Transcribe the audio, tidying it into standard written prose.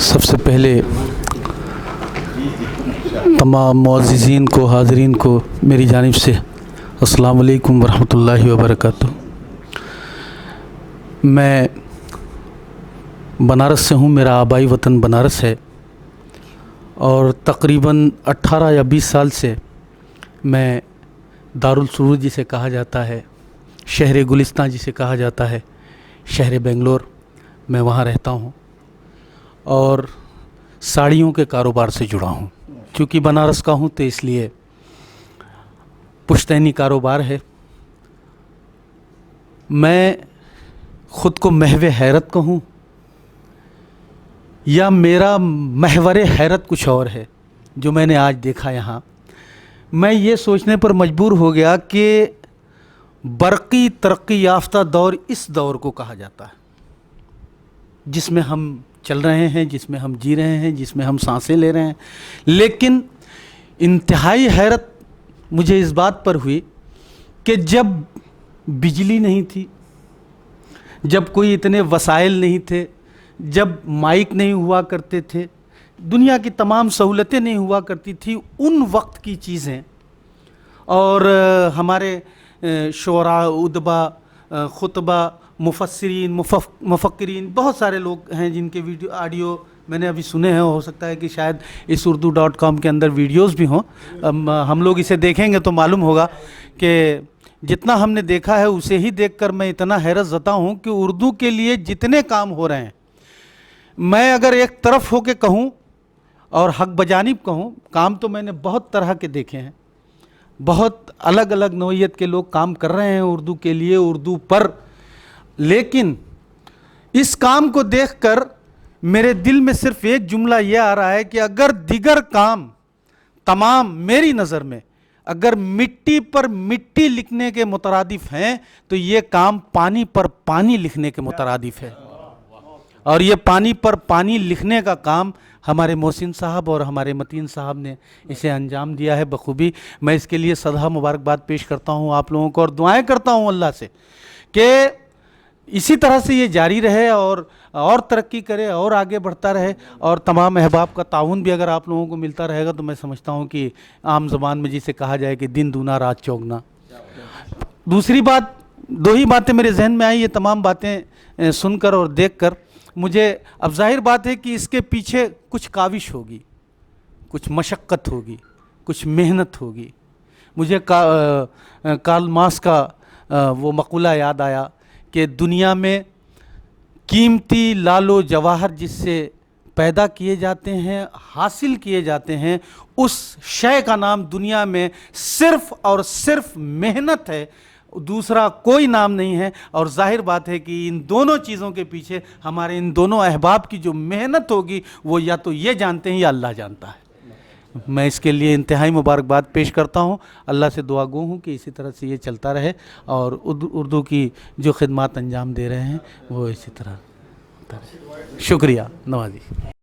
सबसे पहले तमाम मुअज़्ज़िज़ीन को, हाज़रीन को मेरी जानिब से अस्सलामु अलैकुम वरहमतुल्लाहि वबरकातुहू। मैं बनारस से हूँ, मेरा आबाई वतन बनारस है और तकरीबन 18 या 20 साल से मैं दारुल सुरूर जिसे कहा जाता है, शहर गुलिस्तान जिसे कहा जाता है, शहर बेंगलोर, मैं वहाँ रहता हूँ और साड़ियों के कारोबार से जुड़ा हूँ। क्योंकि बनारस का हूँ तो इसलिए पुश्तैनी कारोबार है। मैं ख़ुद को महवे हैरत कहूँ या मेरा महवरे हैरत कुछ और है जो मैंने आज देखा यहाँ। मैं ये सोचने पर मजबूर हो गया कि बरक़ी तरक्की याफ्ता दौर इस दौर को कहा जाता है जिसमें हम चल रहे हैं, जिसमें हम जी रहे हैं, जिसमें हम सांसें ले रहे हैं। लेकिन इंतहाई हैरत मुझे इस बात पर हुई कि जब बिजली नहीं थी, जब कोई इतने वसाइल नहीं थे, जब माइक नहीं हुआ करते थे, दुनिया की तमाम सहूलतें नहीं हुआ करती थी, उन वक्त की चीज़ें और हमारे शोरा, उदबा, खुतबा, मुफस्सिरीन, मुफक्किरीन, बहुत सारे लोग हैं जिनके वीडियो ऑडियो मैंने अभी सुने हैं। हो सकता है कि शायद इस urdu.com के अंदर वीडियोस भी हों। हम लोग इसे देखेंगे तो मालूम होगा कि जितना हमने देखा है उसे ही देखकर मैं इतना हैरत ज़दा हूँ कि उर्दू के लिए जितने काम हो रहे हैं, मैं अगर एक तरफ हो के कहूँ और हक बजानिब कहूँ, काम तो मैंने बहुत तरह के देखे हैं। बहुत अलग अलग नौइयत के लोग काम कर रहे हैं उर्दू के लिए, उर्दू पर। लेकिन इस काम को देखकर मेरे दिल में सिर्फ एक जुमला ये आ रहा है कि अगर दिगर काम तमाम मेरी नज़र में अगर मिट्टी पर मिट्टी लिखने के मुतरादिफ हैं तो ये काम पानी पर पानी लिखने के मुतरादिफ है। और ये पानी पर पानी लिखने का काम हमारे मोहसिन साहब और हमारे मतीन साहब ने इसे अंजाम दिया है बखूबी। मैं इसके लिए सदा मुबारकबाद पेश करता हूँ आप लोगों को और दुआएं करता हूँ अल्लाह से कि इसी तरह से ये जारी रहे और तरक्की करे और आगे बढ़ता रहे। और तमाम अहबाब का ताउन भी अगर आप लोगों को मिलता रहेगा तो मैं समझता हूँ कि आम ज़बान में जिसे कहा जाए कि दिन दूना रात चौगना। दूसरी बात, दो ही बातें मेरे जहन में आई, ये तमाम बातें सुनकर और देखकर मुझे अब जाहिर बात है कि इसके पीछे कुछ काविश होगी, कुछ मशक्क़त होगी, कुछ मेहनत होगी। मुझे कार्ल मार्क्स का वो मक़ूला याद आया कि दुनिया में कीमती लालो जवाहर जिससे पैदा किए जाते हैं, हासिल किए जाते हैं, उस शय का नाम दुनिया में सिर्फ़ और सिर्फ मेहनत है, दूसरा कोई नाम नहीं है। और जाहिर बात है कि इन दोनों चीज़ों के पीछे हमारे इन दोनों अहबाब की जो मेहनत होगी वो या तो ये जानते हैं या अल्लाह जानता है। मैं इसके लिए इंतहाई मुबारकबाद पेश करता हूँ। अल्लाह से दुआ गो हूँ कि इसी तरह से ये चलता रहे और उर्दू की जो खिदमत अंजाम दे रहे हैं वो इसी तरह। शुक्रिया नवाजी।